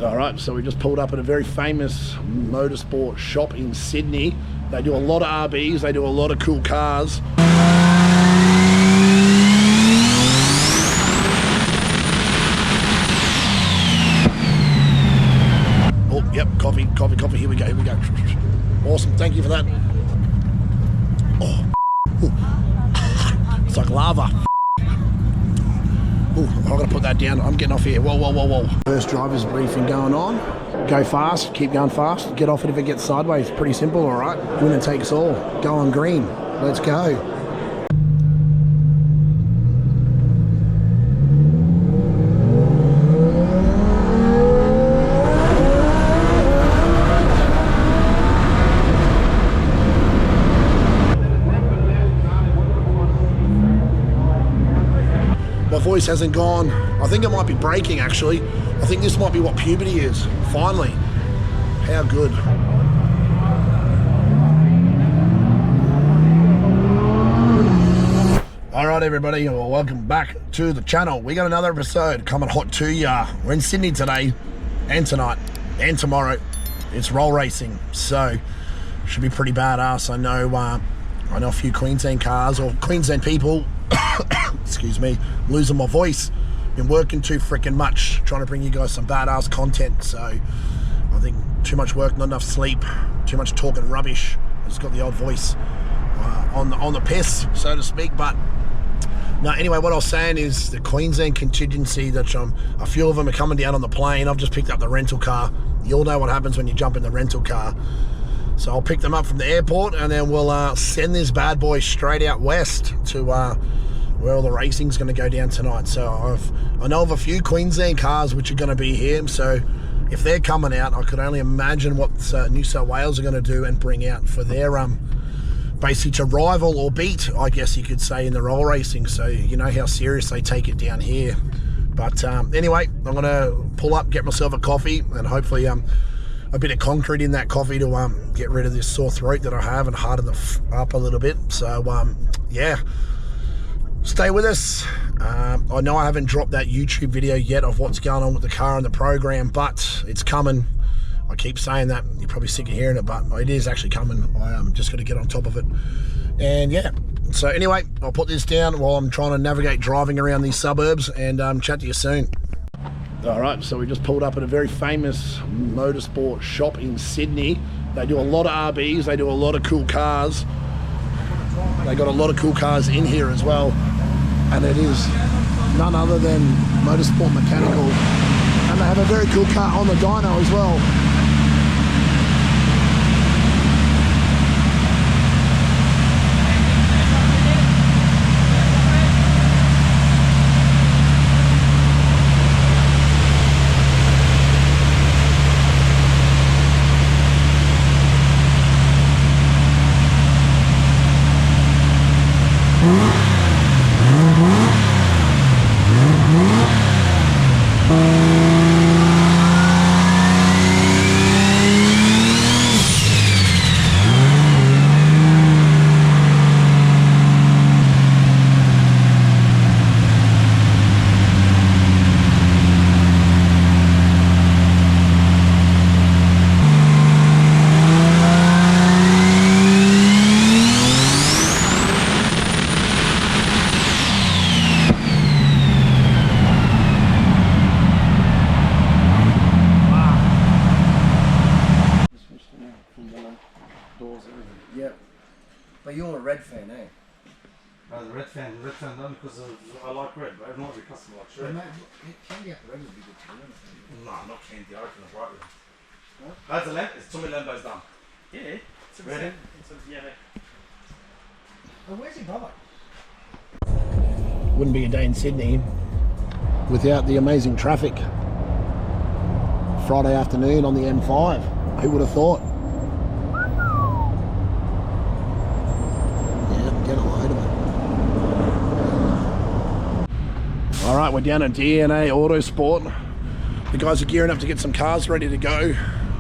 All right, so we just pulled up at a very famous motorsport shop in Sydney. They do a lot of RBs, they do a lot of cool cars. Oh, yep, coffee, here we go. Awesome, thank you for that. Oh, it's like lava. Ooh, I'm gonna put that down. I'm getting off here. Whoa. First driver's briefing going on. Go fast, keep going fast. Get off it if it gets sideways. Pretty simple, all right? Winner takes all. Go on green. Let's go. My voice hasn't gone. I think it might be breaking actually. I think this might be what puberty is. Finally. How good. Alright everybody, well, welcome back to the channel. We got another episode coming hot to ya. We're in Sydney today and tonight and tomorrow. It's roll racing, so should be pretty badass. I know a few Queensland cars or Queensland people excuse me, losing my voice. Been working too freaking much, trying to bring you guys some badass content. So I think too much work, not enough sleep, too much talking rubbish. I just got the old voice on the piss, so to speak. But no, anyway, what I was saying is the Queensland contingency that a few of them are coming down on the plane. I've just picked up the rental car. You all know what happens when you jump in the rental car. So I'll pick them up from the airport and then we'll send this bad boy straight out west to where all the racing's going to go down tonight. So I know of a few Queensland cars which are going to be here. So if they're coming out, I could only imagine what New South Wales are going to do and bring out for their basically to rival or beat, I guess you could say, in the roll racing. So you know how serious they take it down here. But anyway, I'm going to pull up, get myself a coffee, and hopefully a bit of concrete in that coffee to get rid of this sore throat that I have and harden up a little bit. So yeah, stay with us. I know I haven't dropped that YouTube video yet of what's going on with the car and the program, but it's coming. I keep saying that, you're probably sick of hearing it, but it is actually coming. I'm just going to get on top of it. And yeah, so anyway, I'll put this down while I'm trying to navigate driving around these suburbs, and chat to you soon. All right, so we just pulled up at a very famous motorsport shop in Sydney. They do a lot of RBs, they do a lot of cool cars. They got a lot of cool cars in here as well. And it is none other than Motorsport Mechanical. And they have a very cool car on the dyno as well. But you're a red fan, eh? The red fan done because I like red, but not every customer likes red. Candy apple red would be good too. No, not candy, I reckon it's bright red. What? That's the lamp, it's Tommy Lambo's done. Yeah, it's a Ready? yeah. Oh, where's your brother? Wouldn't be a day in Sydney without the amazing traffic. Friday afternoon on the M5. Who would have thought? Yeah, get a load of it. All right, we're down at DNA Autosport. The guys are gearing up to get some cars ready to go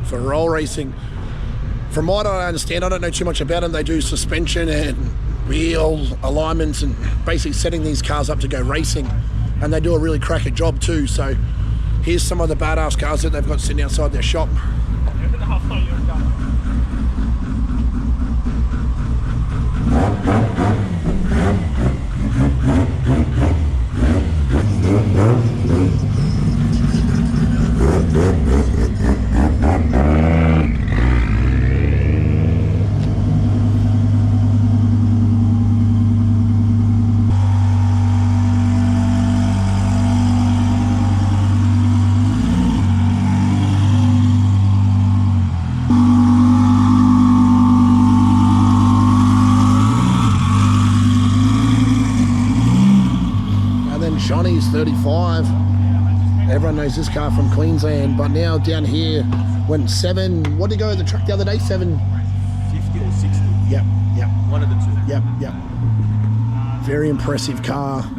for roll racing. From what I understand, I don't know too much about them. They do suspension and wheel alignments and basically setting these cars up to go racing. And they do a really cracker job too. So Here's some of the badass cars that they've got sitting outside their shop. Johnny's 35. Everyone knows this car from Queensland, but now down here went 7. What did he go at the truck the other day? 750 or 60. Yep. One of the two. Yep. Very impressive car.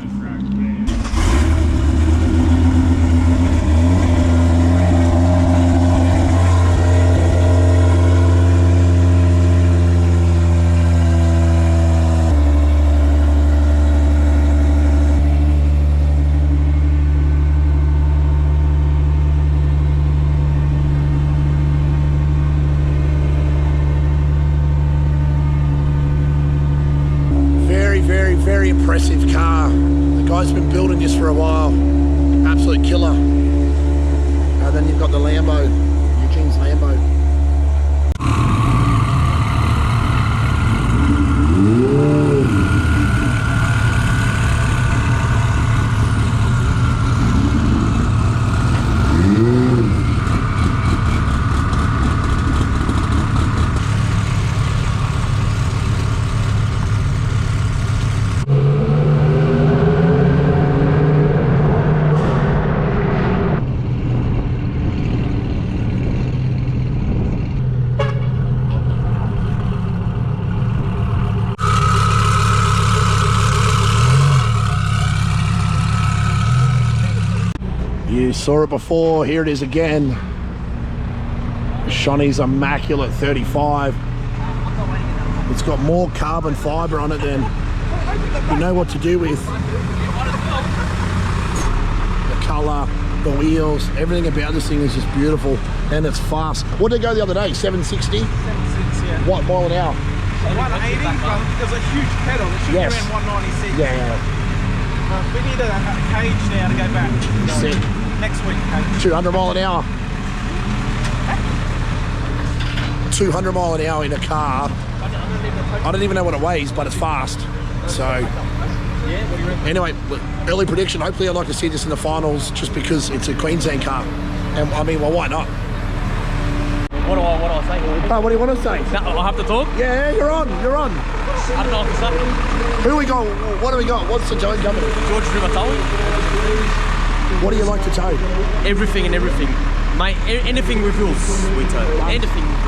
Very impressive car. The guy's been building this for a while. Absolute killer. And then you've got the Lambo, Eugene's Lambo. You saw it before, here it is again. Shawnee's immaculate 35. It's got more carbon fibre on it than you know what to do with. The colour, the wheels, everything about this thing is just beautiful, and it's fast. What did it go the other day, 760? 760, yeah. What mile an hour? 180, there's a huge pedal, it should Yes. be around 196. Yeah. We need a cage now to go back. Sick. Next week, cage. 200 mile an hour. 200 mile an hour in a car. I don't even know what it weighs, but it's fast. So, anyway, early prediction. Hopefully, I'd like to see this in the finals, just because it's a Queensland car. And I mean, well, why not? What do I say? Oh, what do you want to say? No, I have to talk? Yeah, you're on. I don't know what to say. Who we got? What do we got? What's the towing company? George Rivatoli. What do you like to tow? Everything and everything. Mate, anything with wheels, we tow. Anything with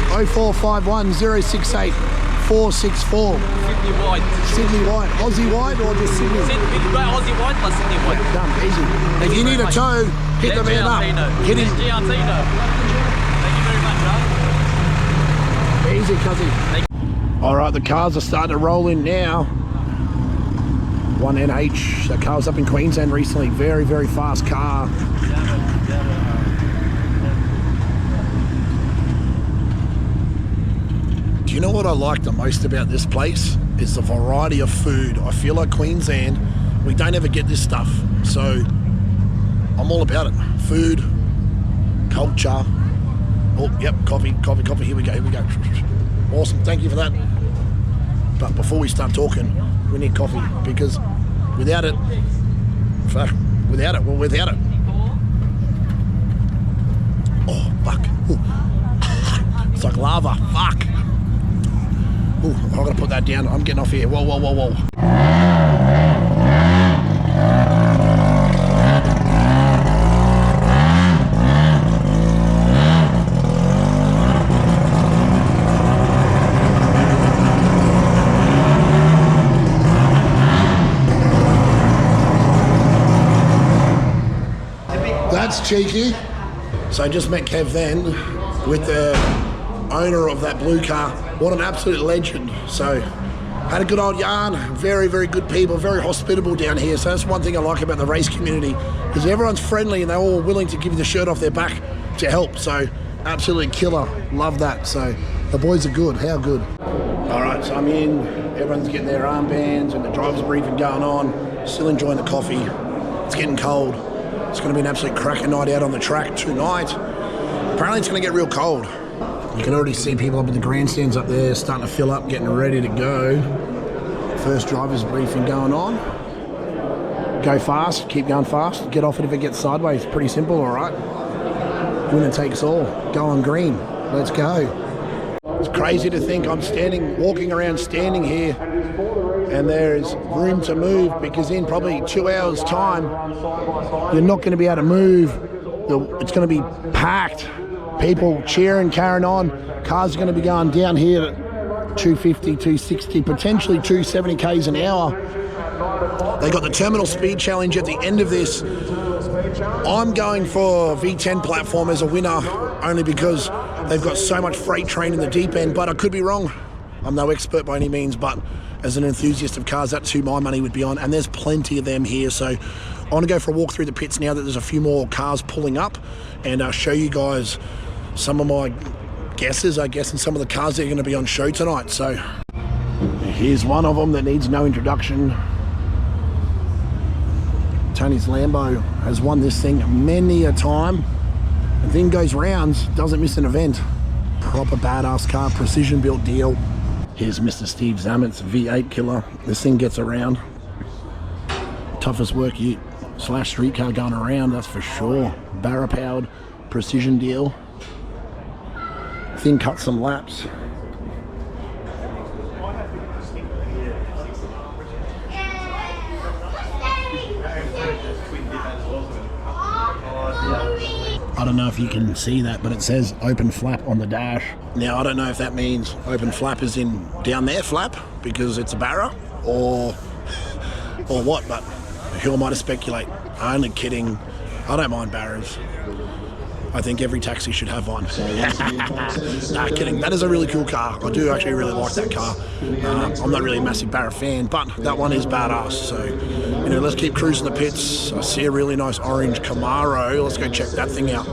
wheels. 0451 068 464. Sydney wide. Sydney wide. Aussie wide or just Sydney? Aussie wide plus Sydney wide. Done, easy. If you need a tow, hit the man up. Hit him. GRT, no. Thank you very much, bro. Easy, cuzzy. All right, the cars are starting to roll in now. 1NH, that car was up in Queensland recently. Very, very fast car. Do you know what I like the most about this place? Is the variety of food. I feel like Queensland, we don't ever get this stuff. So I'm all about it. Food, culture. Oh, yep, coffee. Here we go. Awesome, thank you for that. But before we start talking, we need coffee, because without it, we're without it. Oh, fuck. Ooh. It's like lava, fuck. Ooh, I'm gonna put that down. I'm getting off here. Whoa. That's cheeky. So I just met Kev then with the owner of that blue car. What an absolute legend. So Had a good old yarn. Very, very good people, very hospitable down here. So that's one thing I like about the race community, is everyone's friendly and they're all willing to give you the shirt off their back to help. So absolutely killer. Love that. So the boys are good. How good? All right, so I'm in. Everyone's getting their armbands and the driver's briefing going on. Still enjoying the coffee. It's getting cold. It's going to be an absolute cracker night out on the track tonight. Apparently it's going to get real cold. You can already see people up in the grandstands up there starting to fill up, getting ready to go. First driver's briefing going on. Go fast, keep going fast. Get off it if it gets sideways. Pretty simple, all right? Winner takes all. Go on green. Let's go. It's crazy to think I'm walking around standing here, and there is room to move, because in probably 2 hours' time, you're not going to be able to move. It's going to be packed. People cheering, carrying on. Cars are going to be going down here at 250, 260, potentially 270 k's an hour. They got the terminal speed challenge at the end of this. I'm going for V10 platform as a winner, only because they've got so much freight train in the deep end, but I could be wrong. I'm no expert by any means, but as an enthusiast of cars, that's who my money would be on, and there's plenty of them here. So I want to go for a walk through the pits now that there's a few more cars pulling up, and I'll show you guys some of my guesses, I guess, and some of the cars that are going to be on show tonight. So here's one of them that needs no introduction. Tony's Lambo has won this thing many a time. The thing goes rounds, doesn't miss an event. Proper badass car, precision built deal. Here's Mr. Steve Zamet's V8 killer. This thing gets around. Toughest work / street car going around, that's for sure. Barra powered, precision deal. Thing cut some laps. I don't know if you can see that, but it says open flap on the dash. Now, I don't know if that means open flap is in down there flap because it's a Barra, or what, but who am I to speculate? Only kidding. I don't mind Barras. I think every taxi should have one. Nah, kidding. That is a really cool car. I do actually really like that car. I'm not really a massive Barra fan, but that one is badass. So, you know, let's keep cruising the pits. I see a really nice orange Camaro. Let's go check that thing out.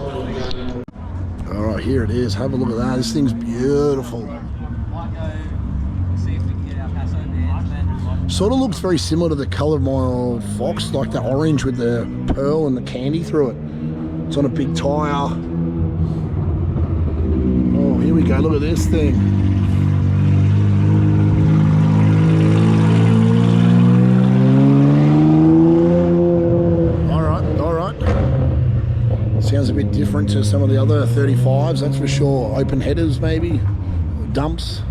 All right, here it is. Have a look at that. This thing's beautiful. Sort of looks very similar to the colour of my old Fox, like the orange with the pearl and the candy through it. It's on a big tyre. Oh, here we go. Look at this thing. All right. Sounds a bit different to some of the other 35s, that's for sure. Open headers, maybe. Dumps.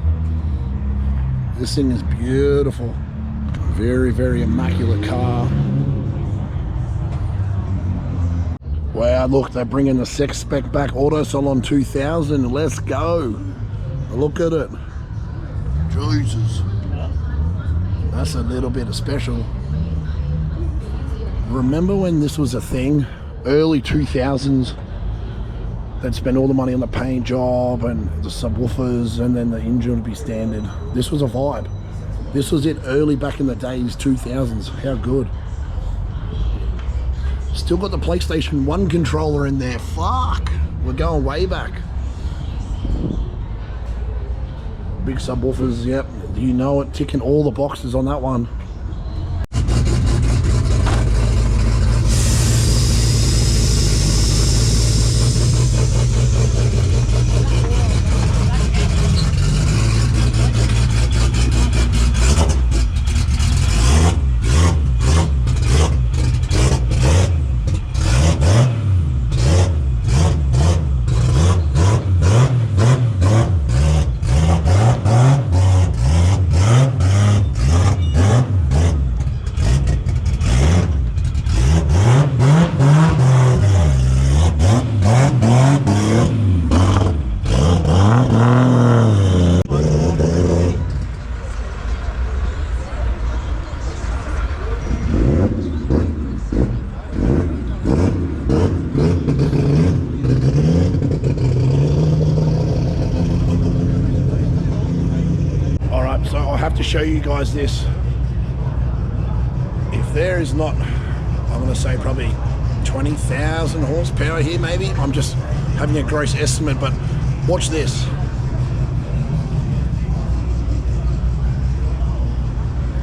This thing is beautiful. Very, very immaculate car. Wow, look, they're bringing the sex spec back. Auto Salon 2000, let's go. Look at it. Jesus. That's a little bit of special. Remember when this was a thing? Early 2000s. They'd spend all the money on the paint job and the subwoofers, and then the engine would be standard. This was a vibe. This was it early back in the days, 2000s. How good. Still got the PlayStation 1 controller in there. Fuck! We're going way back. Big subwoofers, yep. You know it, ticking all the boxes on that one. show you guys this. If there is not, I'm going to say probably 20,000 horsepower here maybe. I'm just having a gross estimate, but watch this.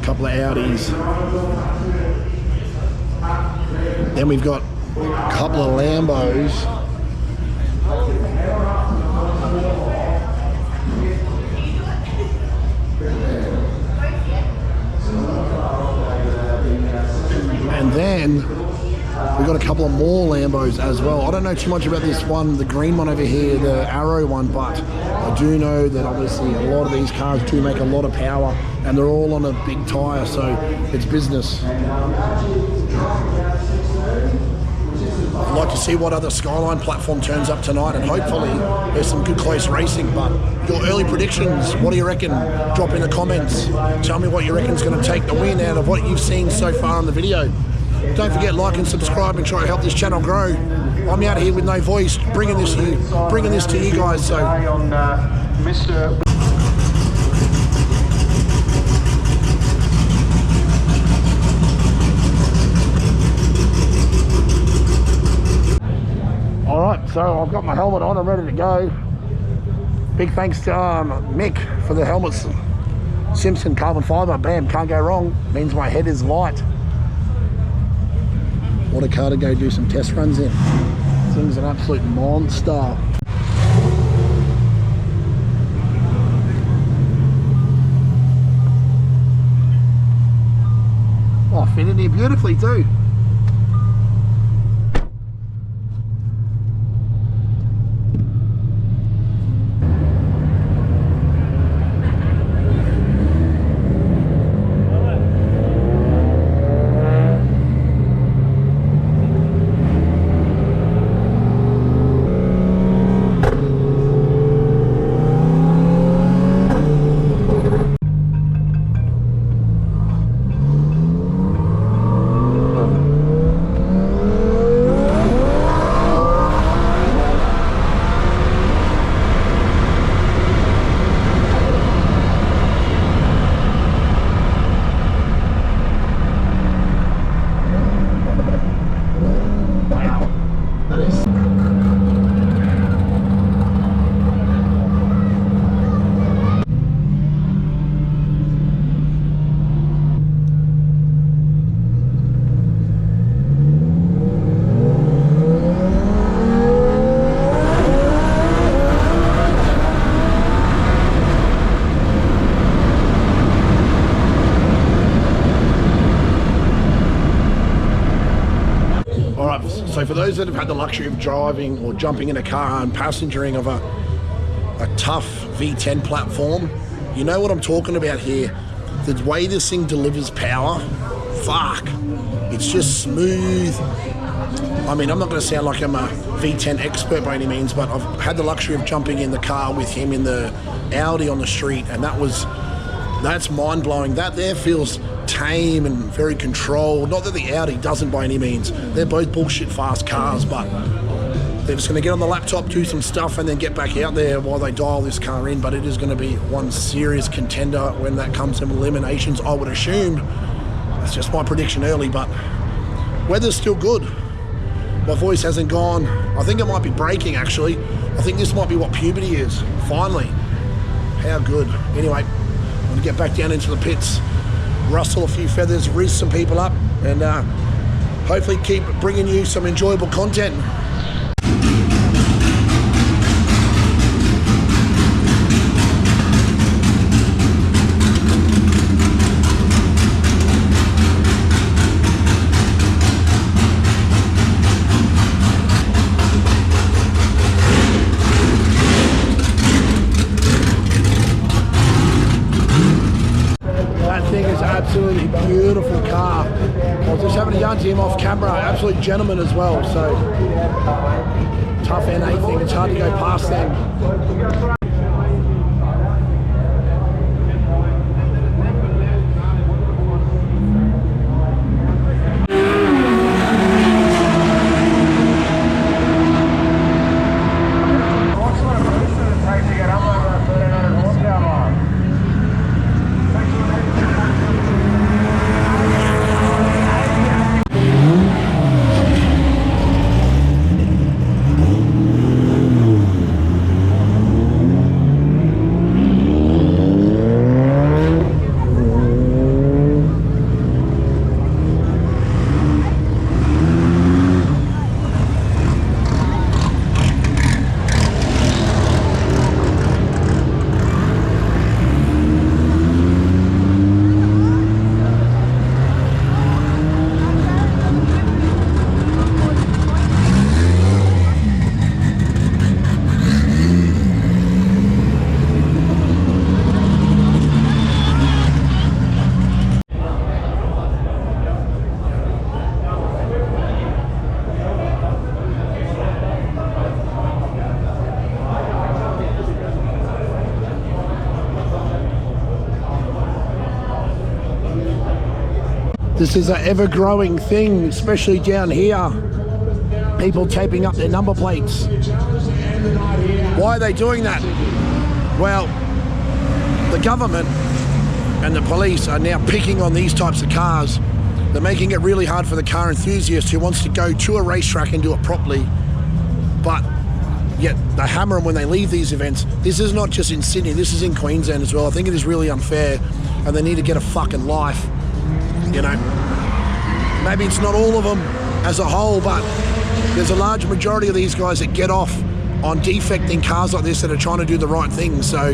Couple of Audis. Then we've got a couple of Lambos. And then we've got a couple of more Lambos as well. I don't know too much about this one, the green one over here, the Arrow one, but I do know that obviously a lot of these cars do make a lot of power, and they're all on a big tyre, so it's business. I'd like to see what other Skyline platform turns up tonight, and hopefully there's some good close racing. But your early predictions, what do you reckon? Drop in the comments. Tell me what you reckon's going to take the win out of what you've seen so far in the video. Don't forget, like and subscribe and try to help this channel grow. I'm out here with no voice, bringing this to you guys. So. Alright, so I've got my helmet on, I'm ready to go. Big thanks to Mick for the helmets. Simpson carbon fibre, bam, can't go wrong. Means my head is light. What a car to go do some test runs in. This thing's an absolute monster. Oh, fit in here beautifully too. So for those that have had the luxury of driving or jumping in a car and passengering of a tough V10 platform, you know what I'm talking about here. The way this thing delivers power, fuck, it's just smooth. I mean, I'm not going to sound like I'm a V10 expert by any means, but I've had the luxury of jumping in the car with him in the Audi on the street, and that's mind-blowing. That there feels tame and very controlled. Not that the Audi doesn't by any means. They're both bullshit fast cars, but they're just going to get on the laptop, do some stuff, and then get back out there while they dial this car in. But it is going to be one serious contender when that comes to eliminations, I would assume. That's just my prediction early, but weather's still good. My voice hasn't gone. I think it might be breaking, actually. I think this might be what puberty is, finally. How good. Anyway, I'm going to get back down into the pits, rustle a few feathers, riz some people up, and hopefully keep bringing you some enjoyable content. Absolutely beautiful car. I was just having a yarn to him off camera. Absolute gentleman as well. So tough NA thing. It's hard to go past them. This is an ever-growing thing, especially down here. People taping up their number plates. Why are they doing that? Well, the government and the police are now picking on these types of cars. They're making it really hard for the car enthusiast who wants to go to a racetrack and do it properly, but yet they hammer them when they leave these events. This is not just in Sydney, this is in Queensland as well. I think it is really unfair, and they need to get a fucking life, you know. Maybe it's not all of them as a whole, but there's a large majority of these guys that get off on defecting cars like this that are trying to do the right thing. So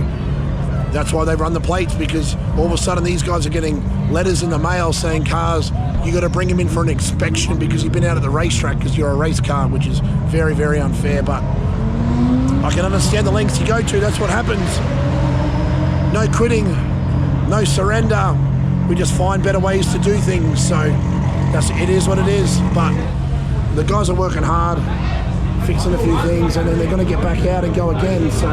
that's why they run the plates, because all of a sudden these guys are getting letters in the mail saying cars, you got to bring them in for an inspection because you've been out at the racetrack because you're a race car, which is very, very unfair. But I can understand the lengths you go to. That's what happens. No quitting, no surrender. We just find better ways to do things. So it is what it is. But the guys are working hard, fixing a few things, and then they're going to get back out and go again. So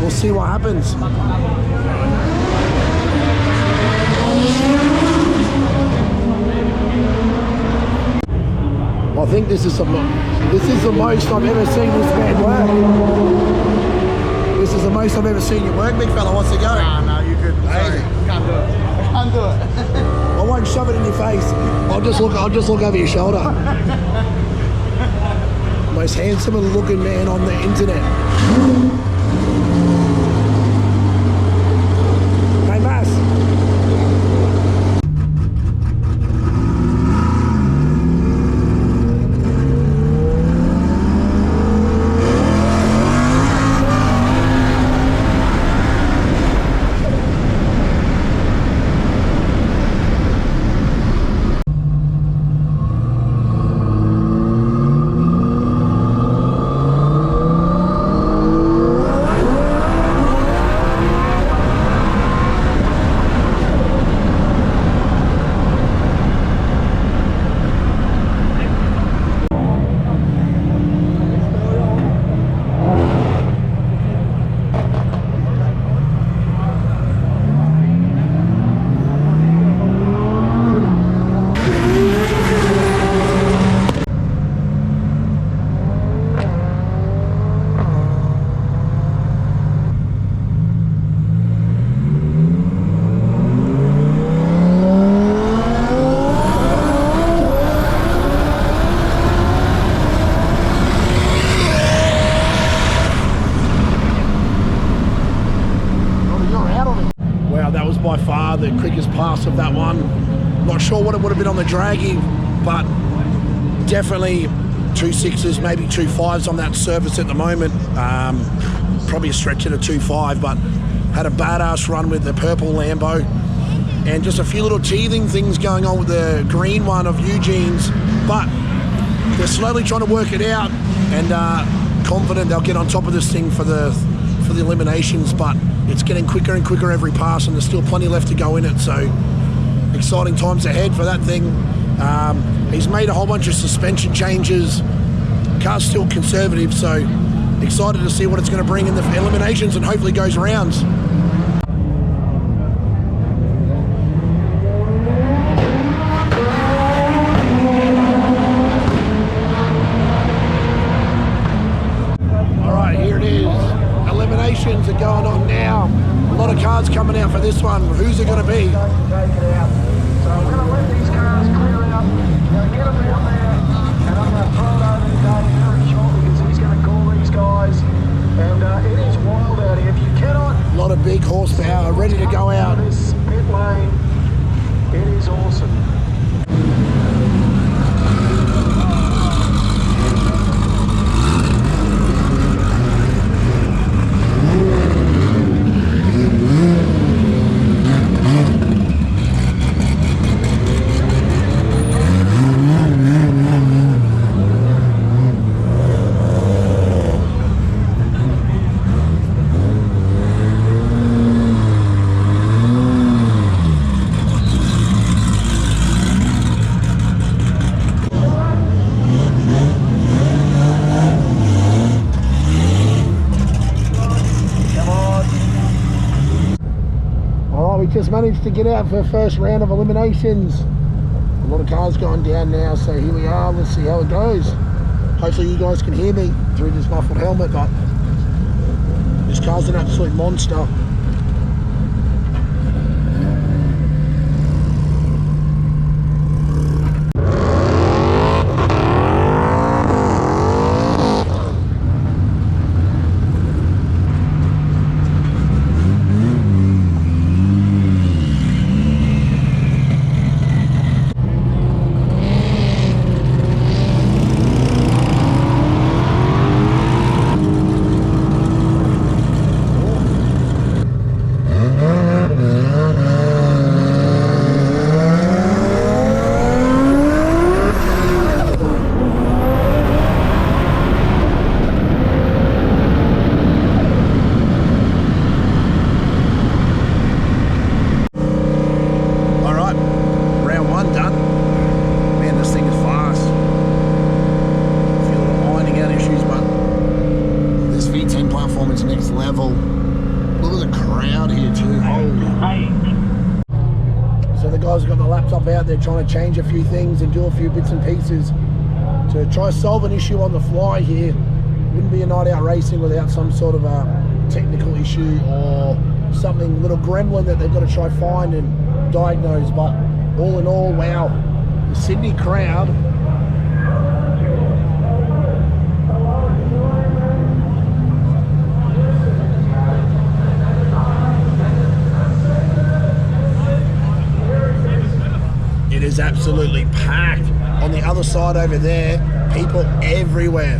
we'll see what happens. I think this is the most I've ever seen this man work. This is the most I've ever seen you work, big fella. What's it going? No, you could. Sorry, can't do it. I can't do it. I won't shove it in your face. I'll just look over your shoulder. Most handsome looking man on the internet. Hey, Mass. By far the quickest pass of that one. Not sure what it would have been on the draggy, but definitely 2.6s, maybe 2.5s on that surface at the moment. Probably a stretch at a 2.5, but had a badass run with the purple Lambo, and just a few little teething things going on with the green one of Eugene's, but they're slowly trying to work it out, and confident they'll get on top of this thing for the eliminations. But it's getting quicker and quicker every pass, and there's still plenty left to go in it. So exciting times ahead for that thing. He's made a whole bunch of suspension changes. Car's still conservative, so excited to see what it's going to bring in the eliminations, and hopefully goes rounds. Are going on now. A lot of cars coming out for this one. Who's it going to be? So we're going to let these cars clear out, get them out there, and I'm going to throw it over to Dave very shortly because he's going to call these guys. And it is wild out here. If you cannot... A lot of big horsepower ready to go out. This pit lane, it is awesome. Just managed to get out for the first round of eliminations. lot of cars going down now, so here we are. Let's see how it goes. Hopefully you guys can hear me through this muffled helmet, but this car's an absolute monster. Out there trying to change a few things and do a few bits and pieces to try to solve an issue on the fly here. Wouldn't be a night out racing without some sort of a technical issue or something, little gremlin that they've got to try find and diagnose. But all in all, wow, the Sydney crowd is absolutely packed. On the other side over there, people everywhere.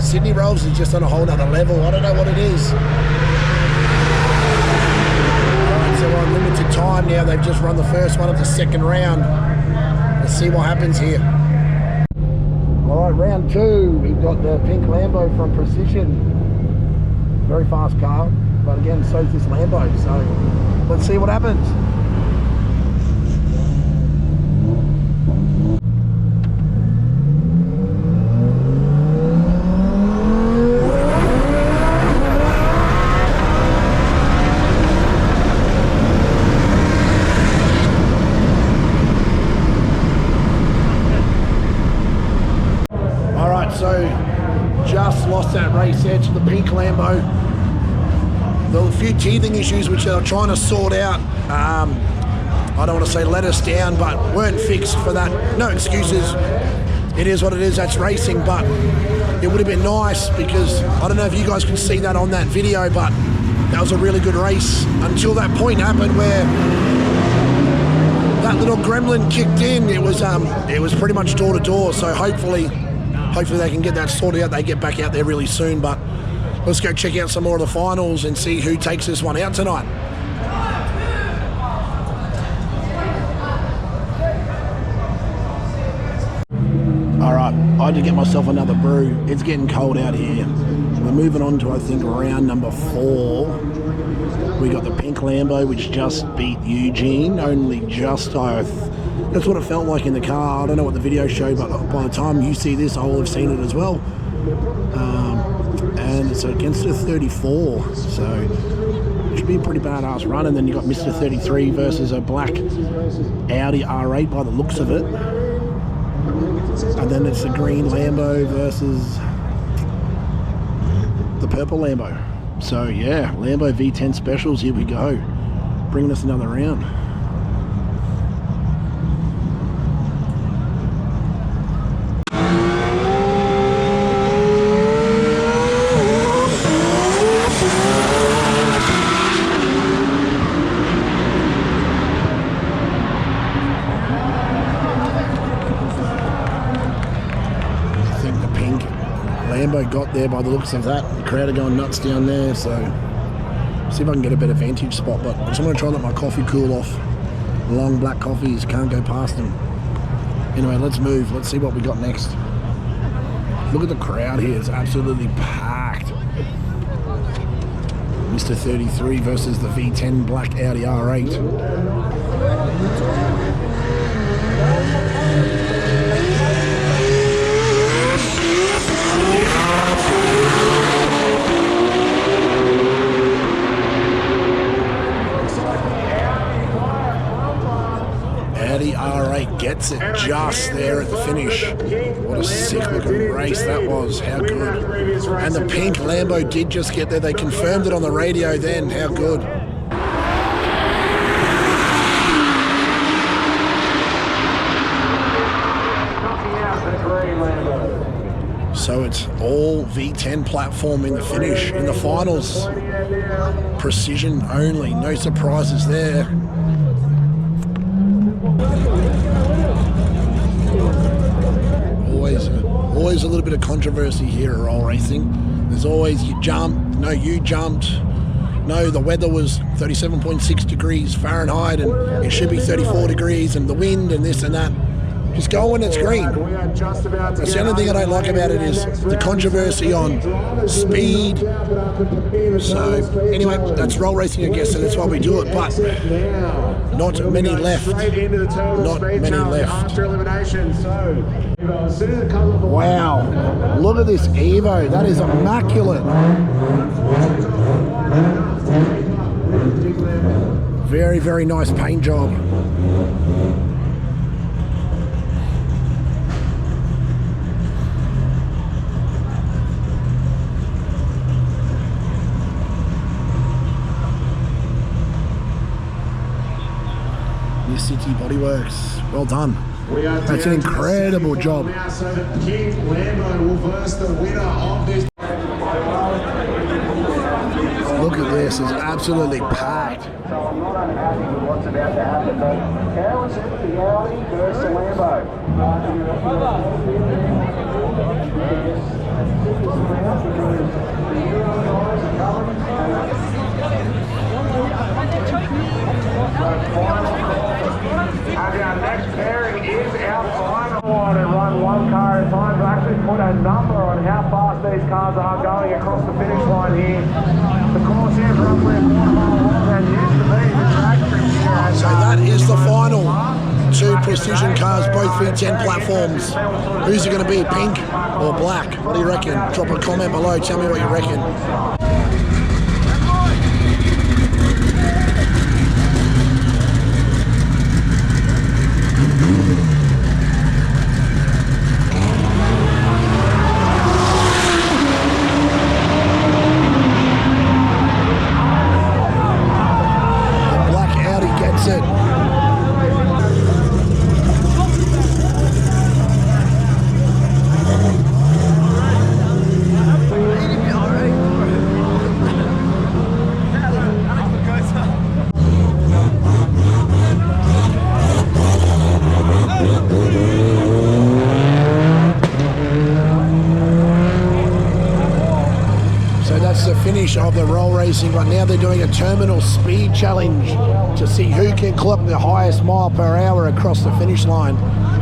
Sydney Rolls is just on a whole nother level. I don't know what it is. Alright, so we're on limited time now. They've just run the first one of the second round. Let's see what happens here. Alright, round two. We've got the pink Lambo from Precision. Very fast car, but again, so's this Lambo. So let's see what happens. So just lost that race edge to the pink Lambo. There were a few teething issues which they were trying to sort out. I don't want to say let us down, but weren't fixed for that. No excuses. It is what it is. That's racing, but it would have been nice because I don't know if you guys can see that on that video, but that was a really good race until that point happened where that little gremlin kicked in. It was pretty much door to door. So hopefully they can get that sorted out. They get back out there really soon, but let's go check out some more of the finals and see who takes this one out tonight. All right, I had to get myself another brew. It's getting cold out here. We're moving on to, I think, round number 4. We got the pink Lambo, which just beat Eugene, only just off. That's what it felt like in the car. I don't know what the video showed, but by the time you see this, I will have seen it as well. And it's against a 34, so it should be a pretty badass run. And then you got Mr. 33 versus a black Audi R8 by the looks of it. And then it's the green Lambo versus the purple Lambo. So yeah, Lambo V10 specials, here we go. Bringing us another round. Lambo got there by the looks of that. The crowd are going nuts down there, so see if I can get a better vantage spot, but I just want to try and let my coffee cool off. Long black coffees, can't go past them. Anyway, let's move. Let's see what we got next. Look at the crowd here. It's absolutely packed. Mr. 33 versus the V10 black Audi R8. Audi R8 gets gets it just there at the finish. What a sick looking race that was. How good. And the pink Lambo did just get there. They confirmed it on the radio then. How good. So it's all V10 platform in the finish, in the finals. Precision only, no surprises there. Always a little bit of controversy here at roll racing. There's always you jumped, no you jumped, no the weather was 37.6 degrees Fahrenheit and it should be 34 degrees and the wind and this and that. Just go when it's green. That's the only thing I don't like about it is the controversy on speed. So anyway, that's roll racing, I guess, and that's why we do it. But not many left. Not many left. Wow, look at this Evo. That is immaculate. Very, very nice paint job. City Bodyworks, well done. That's an incredible job. So the King Lambo will verse the winner of this. Look at this, it's absolutely packed. So I'm not unhappy with what's about to happen, but how is it the Audi versus the Lambo? And our next pairing is our final one and run one car at a time to actually put a number on how fast these cars are going across the finish line here. The course is roughly a quarter mile long and used to be the track here. So that is the final. Two precision cars, both V10 platforms. Who's it going to be, pink or black? What do you reckon? Drop a comment below, tell me what you reckon. Finish of the roll racing, but now they're doing a terminal speed challenge to see who can clock the highest mile per hour across the finish line,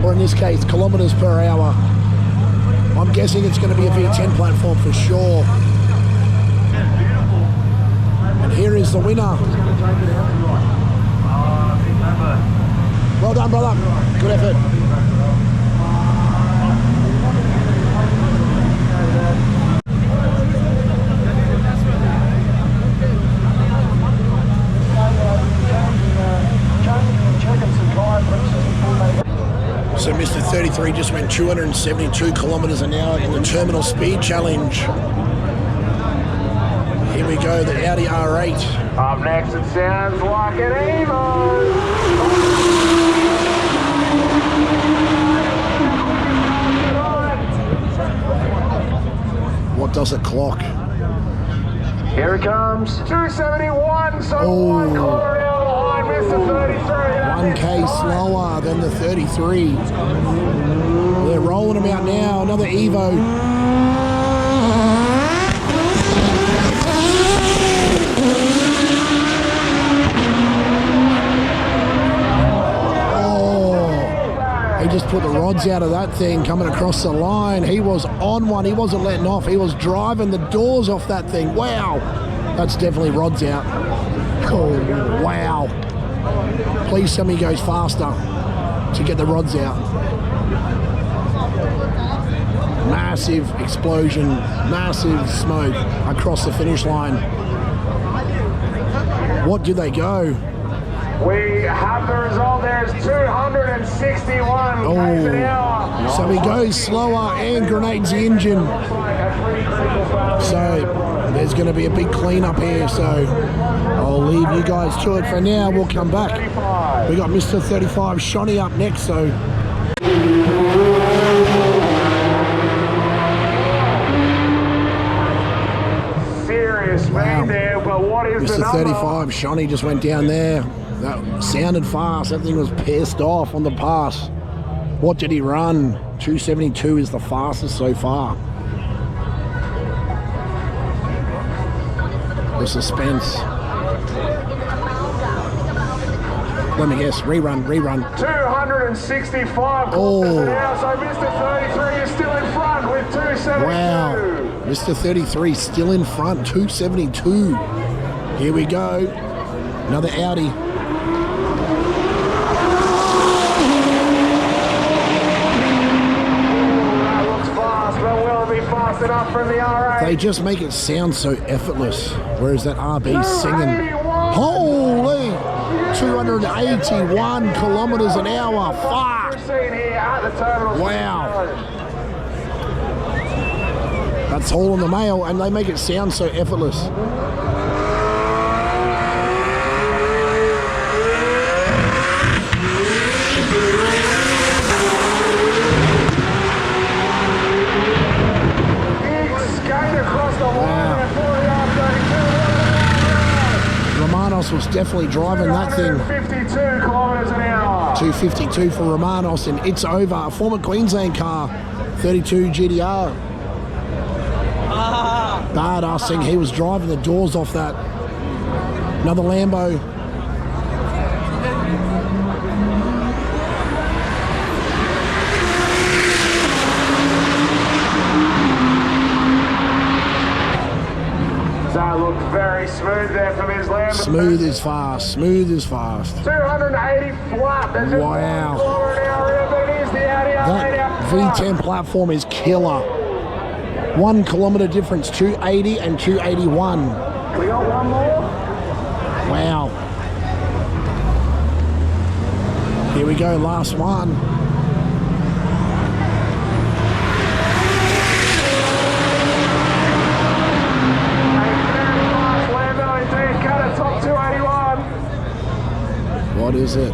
or in this case kilometers per hour. I'm guessing it's going to be a V10 platform for sure. And here is the winner. Well done, brother, good effort. So Mr. 33 just went 272 kilometers an hour in the terminal speed challenge. Here we go, the Audi R8. Up next, it sounds like an Evo. What does it clock? Here it comes. 271, so one corner out behind Mr. 33. 1k slower than the 33. They're rolling them out now. Another Evo. Oh, he just put the rods out of that thing coming across the line. He was on one. He wasn't letting off. He was driving the doors off that thing. Wow. That's definitely rods out. Oh, wow. Please tell me he goes faster to get the rods out. Massive explosion, massive smoke across the finish line. What do they go? We have the result there is 261 km an hour. So he goes slower and grenades the engine. So there's going to be a big clean-up here. So I'll leave you guys to it for now. We'll come back. We got Mr. 35 Shonny up next. So Serious speed there, but what is the Mr. number? 35 Shonny just went down there. That sounded fast. That thing was pissed off on the pass. What did he run? 272 is the fastest so far. The suspense. Let me guess. Rerun. 265 kilometers an hour. So Mr. 33 is still in front with 272. Wow. Mr. 33 still in front. 272. Here we go. Another Audi. Enough from the R8. They just make it sound so effortless, whereas that RB singing. Holy! 281 kilometers an hour. Fuck! Wow. That's all in the mail, and they make it sound so effortless. Was definitely driving that thing. 252 kilometers an hour. 252 for Romanos, and it's over. A former Queensland car, 32 GTR. Badass thing. He was driving the doors off that. Another Lambo. That looked very smooth there from his Lambo. Smooth is fast. Smooth is fast. 280 flat. Wow. That V10 platform is killer. 1 kilometer difference, 280 and 281. We got one more. Wow. Here we go, last one. What is it?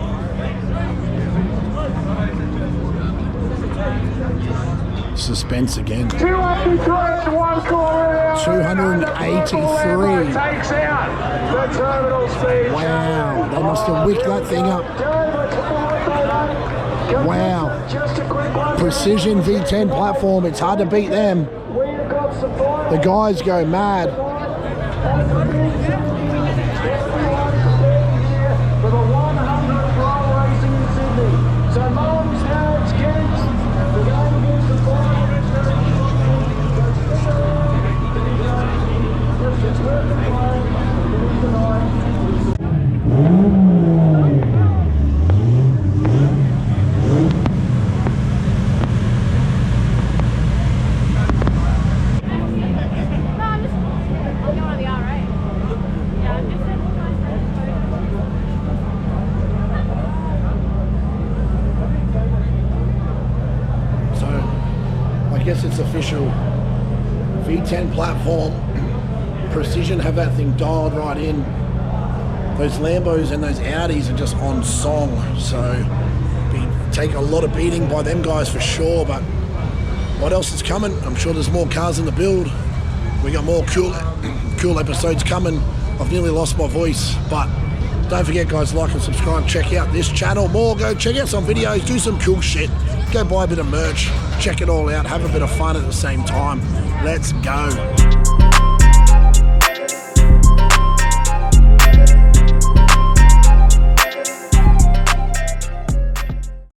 Suspense again. 283. Takes out the terminal speed. Wow, they must have wicked that thing up. Wow. Precision V10 platform, it's hard to beat them. The guys go mad. For the 100th roll racing in Sydney. So mums, dads, kids, we're going to use the 400 it's worth the play. I guess it's official. V10 platform. Precision have that thing dialed right in. Those Lambos and those Audis are just on song. So take a lot of beating by them guys for sure. But what else is coming? I'm sure there's more cars in the build. We got more cool episodes coming. I've nearly lost my voice, but don't forget, guys, like and subscribe. Check out this channel more. Go check out some videos, do some cool shit. Go buy a bit of merch, check it all out, have a bit of fun at the same time. Let's go.